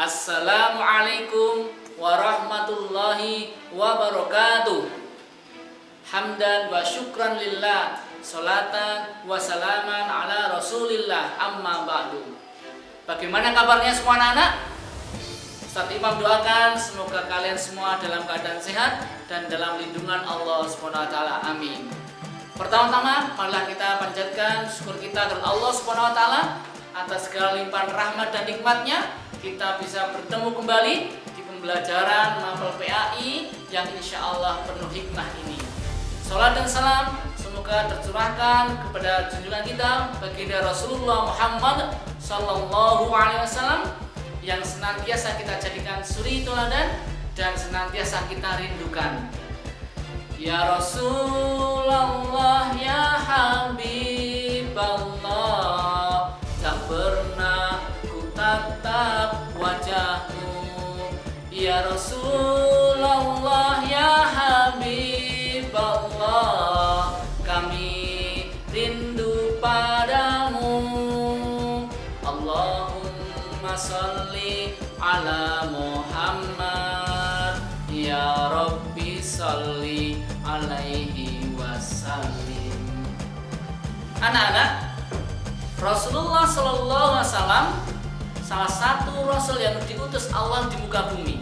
Assalamualaikum warahmatullahi wabarakatuh. Hamdan wa syukran lillah, salatan wa salaman ala rasulillah, amma ba'du. Bagaimana kabarnya semua anak-anak? Ustaz Imam doakan semoga kalian semua dalam keadaan sehat dan dalam lindungan Allah SWT. Amin. Pertama-tama, marilah kita panjatkan syukur kita kepada Allah SWT atas segala limpahan rahmat dan nikmatnya. Kita bisa bertemu kembali di pembelajaran Mapel PAI yang insya Allah penuh hikmah ini. Salat dan salam semoga tercurahkan kepada junjungan kita baginda Rasulullah Muhammad Sallallahu Alaihi Wasallam yang senantiasa kita jadikan suri teladan dan senantiasa kita rindukan. Ya Rasulullah, ya Habiballah, tak pernah tatap wajahmu. Ya Rasulullah, ya Habiballah, kami rindu padamu. Allahumma salli ala Muhammad, ya Rabbi salli alaihi wasallim. Anak-anak, Rasulullah Sallallahu Alaihi Wasallam salah satu Rasul yang diutus Allah di muka bumi.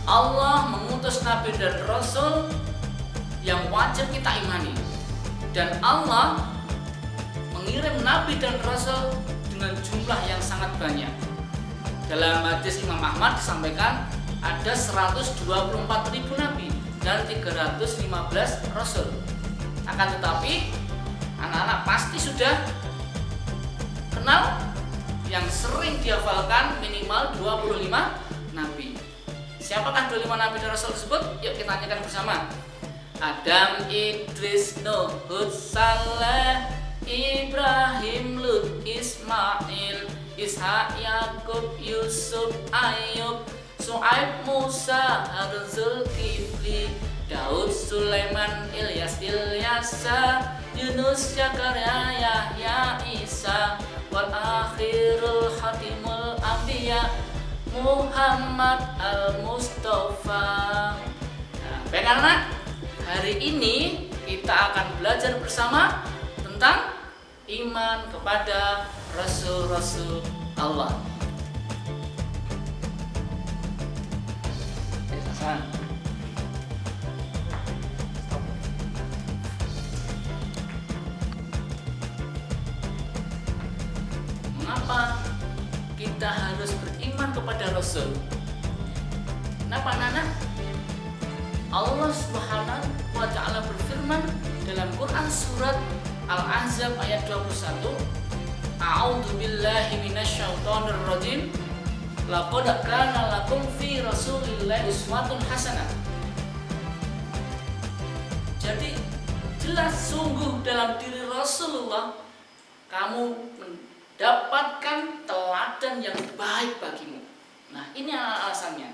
Allah mengutus Nabi dan Rasul yang wajib kita imani. Dan Allah mengirim Nabi dan Rasul dengan jumlah yang sangat banyak. Dalam hadis Imam Ahmad disampaikan ada 124.000 Nabi dan 315 Rasul. Akan tetapi anak-anak pasti sudah kenal yang sering dihafalkan minimal 25 Nabi. Siapakah 25 Nabi dan Rasul tersebut? Yuk kita tanyakan bersama. Adam, Idris, Nuh, Hud, Saleh, Ibrahim, Lut, Ismail, Ishak, Yakub, Yusuf, Ayub, Su'aib, Musa, Harun, Zulkifli, Daud, Sulaiman, Ilyas, Ilyasa, Yunus, Zakaria, Yahya, Isa, wal akhirul khatimul anbiya Muhammad al-Mustafa. Nah, baik anak, hari ini kita akan belajar bersama tentang iman kepada Rasul-Rasul Allah. Mengapa kita harus beriman kepada Rasul? Kenapa anak-anak? Allah Subhanahu wa Ta'ala berfirman dalam Quran surat Al-Ahzab ayat 21, A'udzu billahi minasyaitonir rajim. Laqad kana lakum fi Rasulillahi uswatun hasanah. Jadi jelas sungguh dalam diri Rasulullah kamu dapatkan teladan yang baik bagimu. Nah, ini alasannya.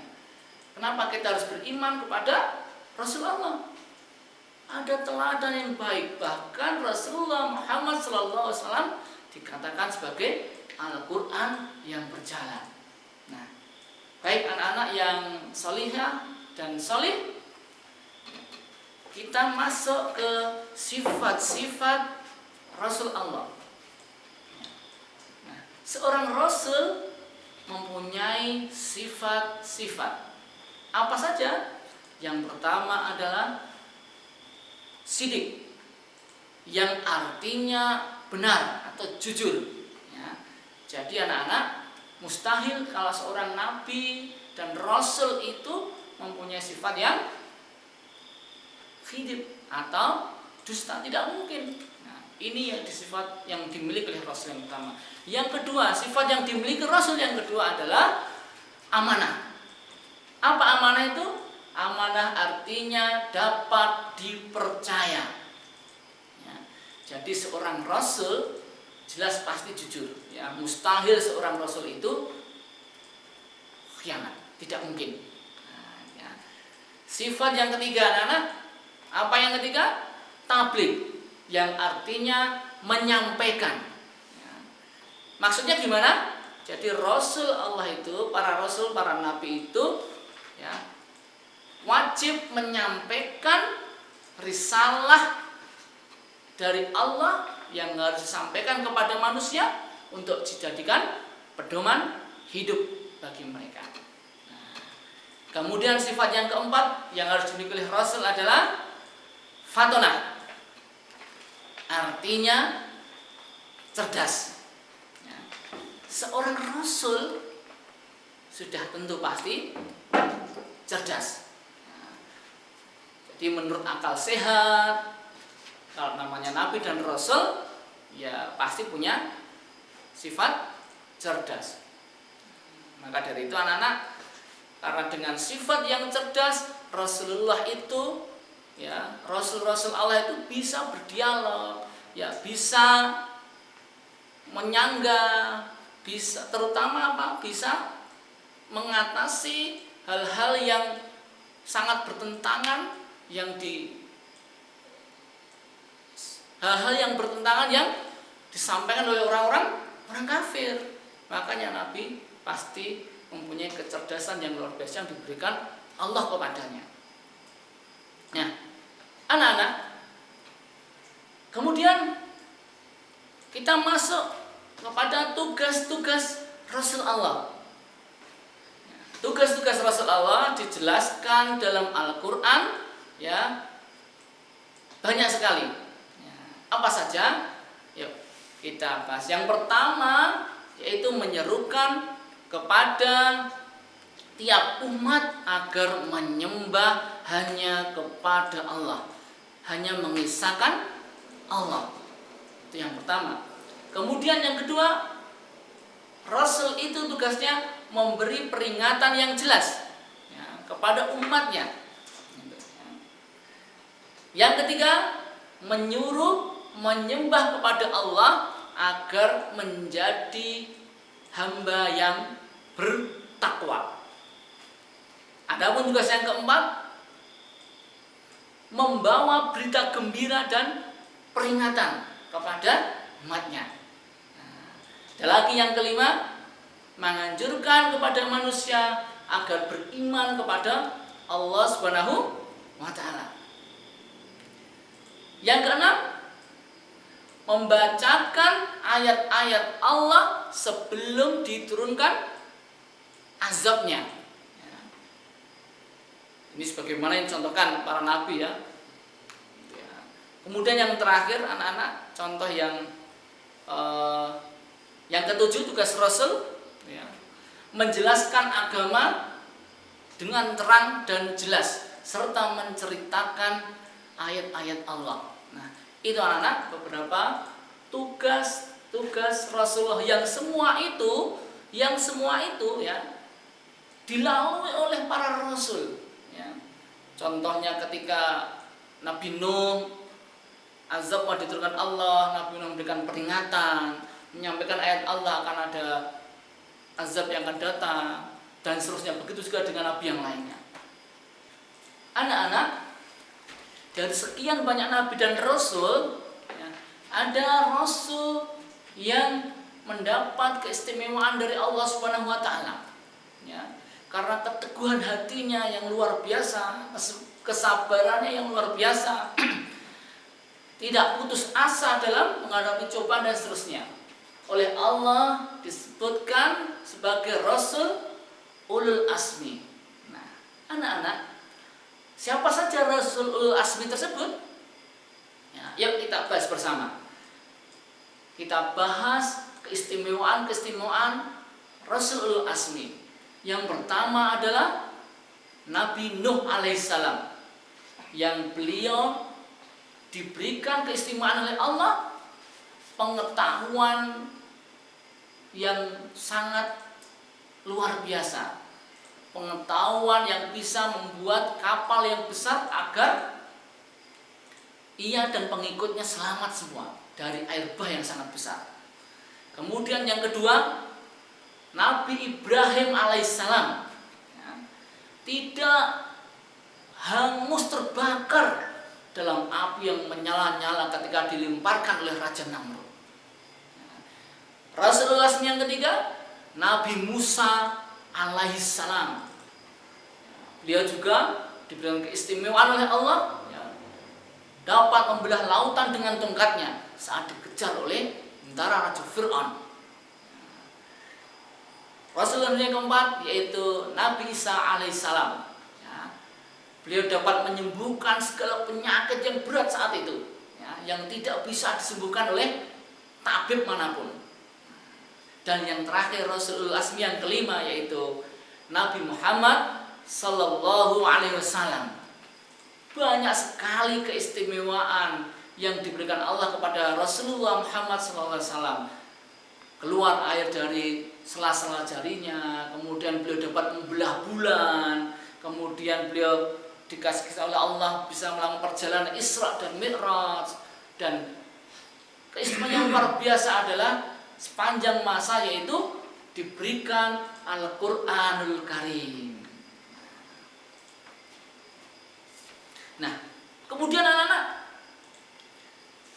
Kenapa kita harus beriman kepada Rasulullah? Ada teladan yang baik. Bahkan Rasulullah Muhammad SAW dikatakan sebagai Al-Quran yang berjalan. Nah, baik anak-anak yang solihah dan solih, kita masuk ke sifat-sifat Rasul Allah. Seorang Rasul mempunyai sifat-sifat. Apa saja? Yang pertama adalah sidik, yang artinya benar atau jujur. Ya. Jadi anak-anak, mustahil kalau seorang Nabi dan Rasul itu mempunyai sifat yang khidib atau dusta. Tidak mungkin. Ini yang sifat yang dimiliki oleh Rasul yang pertama. Yang kedua, sifat yang dimiliki Rasul yang kedua adalah amanah. Apa amanah itu? Amanah artinya dapat dipercaya. Ya. Jadi seorang Rasul jelas pasti jujur. Ya, mustahil seorang Rasul itu khianat, tidak mungkin. Nah, ya. Sifat yang ketiga, anak-anak, apa yang ketiga? Tabligh, yang artinya menyampaikan. Ya. Maksudnya gimana? Jadi Rasul Allah itu, para Rasul, para Nabi itu ya, wajib menyampaikan risalah dari Allah yang harus disampaikan kepada manusia untuk dijadikan pedoman hidup bagi mereka. Nah, kemudian sifat yang keempat yang harus dimiliki oleh Rasul adalah fatonah, artinya cerdas. Seorang Rasul sudah tentu pasti cerdas. Jadi menurut akal sehat, kalau namanya Nabi dan Rasul, ya pasti punya sifat cerdas. Maka dari itu anak-anak, karena dengan sifat yang cerdas, Rasulullah itu, ya Rasul-Rasul Allah itu bisa berdialog, ya bisa menyanggah, bisa terutama apa? Bisa mengatasi hal-hal yang sangat bertentangan yang disampaikan oleh orang kafir. Makanya Nabi pasti mempunyai kecerdasan yang luar biasa yang diberikan Allah kepadanya. Nah, anak-anak, kemudian kita masuk kepada tugas-tugas Rasul Allah. Tugas-tugas Rasul Allah dijelaskan dalam Al-Quran, ya banyak sekali. Ya, apa saja? Yuk kita bahas. Yang pertama yaitu menyerukan kepada tiap umat agar menyembah hanya kepada Allah, hanya mengisahkan Allah. Itu yang pertama. Kemudian yang kedua, Rasul itu tugasnya memberi peringatan yang jelas ya, kepada umatnya. Yang ketiga, menyuruh menyembah kepada Allah agar menjadi hamba yang bertakwa. Adapun tugas yang keempat, membawa berita gembira dan peringatan kepada umatnya. Ada lagi yang kelima, menganjurkan kepada manusia agar beriman kepada Allah Subhanahu wa Ta'ala. Yang keenam, membacakan ayat-ayat Allah sebelum diturunkan azabnya. Ini sebagaimana yang dicontohkan para nabi ya. Kemudian yang terakhir anak-anak, contoh yang ketujuh tugas Rasul ya, menjelaskan agama dengan terang dan jelas serta menceritakan ayat-ayat Allah. Nah, itu anak-anak beberapa tugas Rasulullah yang semua itu ya dilalui oleh para rasul. Ya. Contohnya ketika Nabi Nuh azab diturunkan Allah, Nabi Nuh memberikan peringatan, menyampaikan ayat Allah akan ada azab yang akan datang dan seterusnya. Begitu juga dengan nabi yang lainnya. Anak-anak, dari sekian banyak nabi dan rasul ya, ada rasul yang mendapat keistimewaan dari Allah Subhanahu wa Ta'ala ya, karena keteguhan hatinya yang luar biasa, kesabarannya yang luar biasa, tidak putus asa dalam menghadapi cobaan dan seterusnya. Oleh Allah disebutkan sebagai Rasul Ulul Azmi. Nah, anak-anak, siapa saja Rasul Ulul Azmi tersebut? Ya, yuk kita bahas bersama. Kita bahas keistimewaan Rasul Ulul Azmi. Yang pertama adalah Nabi Nuh alaihissalam, yang beliau diberikan keistimewaan oleh Allah, pengetahuan yang sangat luar biasa, pengetahuan yang bisa membuat kapal yang besar agar ia dan pengikutnya selamat semua dari air bah yang sangat besar. Kemudian yang kedua, Nabi Ibrahim alaihissalam ya, tidak hangus terbakar dalam api yang menyala-nyala ketika dilemparkan oleh Raja Namrud. Rasulullah yang ketiga, Nabi Musa alaihissalam. Beliau juga diberikan keistimewaan oleh Allah, ya, dapat membelah lautan dengan tongkatnya saat dikejar oleh tentara Raja Fir'aun. Rasulullah yang keempat yaitu Nabi Isa alaihissalam. Ya, beliau dapat menyembuhkan segala penyakit yang berat saat itu, ya, yang tidak bisa disembuhkan oleh tabib manapun. Dan yang terakhir Rasulul Azmi yang kelima yaitu Nabi Muhammad Sallallahu Alaihi Wasallam. Banyak sekali keistimewaan yang diberikan Allah kepada Rasulullah Muhammad Sallallahu Alaihi Wasallam. Keluar air dari sela-sela jarinya, kemudian beliau dapat membelah bulan, kemudian beliau dikasih oleh Allah bisa melakukan perjalanan Isra dan Mi'raj. Dan keistimewaan yang luar biasa adalah sepanjang masa yaitu diberikan Al-Quranul Karim. Nah, kemudian anak-anak,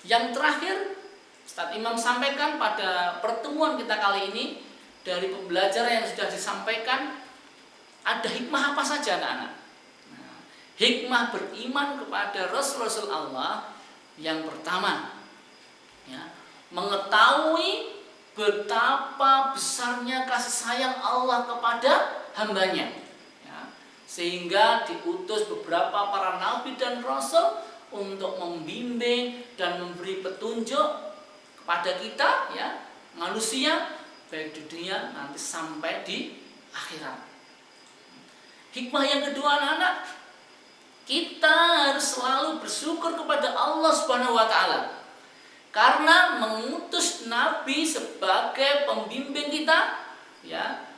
yang terakhir Ustaz Imam sampaikan pada pertemuan kita kali ini, dari pembelajaran yang sudah disampaikan, ada hikmah apa saja anak-anak? Nah, hikmah beriman kepada Rasul-Rasul Allah yang pertama, ya, mengetahui betapa besarnya kasih sayang Allah kepada hambanya, ya, sehingga diutus beberapa para nabi dan rasul untuk membimbing dan memberi petunjuk kepada kita, ya, manusia, baik di dunia nanti sampai di akhirat. Hikmah yang kedua anak-anak, kita harus selalu bersyukur kepada Allah Subhanahu wa Ta'ala karena mengutus Nabi sebagai pembimbing kita, ya,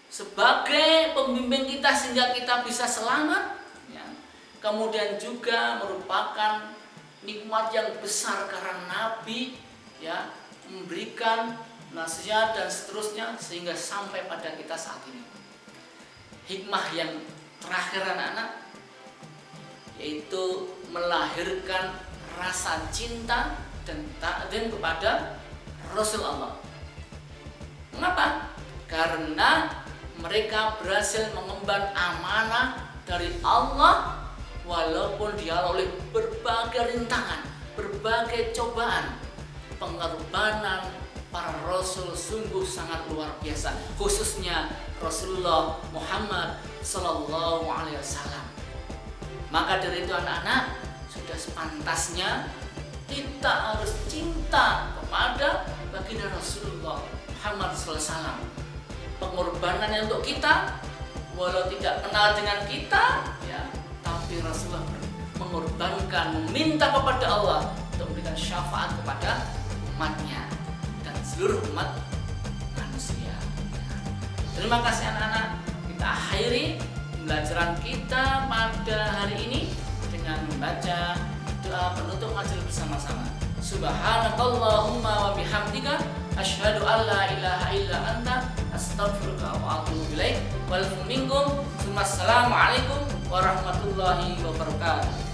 sebagai pembimbing kita sehingga kita bisa selamat, ya. Kemudian juga merupakan nikmat yang besar karena Nabi, ya, memberikan nasihat dan seterusnya sehingga sampai pada kita saat ini. Hikmah yang terakhir anak-anak yaitu melahirkan rasa cinta dan ta'zim kepada Rasul Allah. Mengapa? Karena mereka berhasil mengemban amanah dari Allah walaupun dialami oleh berbagai rintangan, berbagai cobaan. Pengorbanan para rasul sungguh sangat luar biasa, khususnya Rasulullah Muhammad Sallallahu Alaihi Wasallam. Maka dari itu anak-anak, sudah sepantasnya kita harus cinta kepada baginda Rasulullah Muhammad Sallallahu Alaihi Wasallam. Pengorbanannya untuk kita, walau tidak kenal dengan kita, ya, tapi Rasulullah mengorbankan, meminta kepada Allah untuk memberikan syafaat kepada umatnya dan seluruh umat manusia. Terima kasih anak-anak. Kita akhiri pembelajaran kita pada hari ini dengan membaca doa penutup majelis bersama-sama. Subhanakallahumma wa bihamdika asyhadu an la ilaha illa anta astaghfiruka wa atubu ilaik. Wal minkum. Wassalamualaikum warahmatullahi wabarakatuh.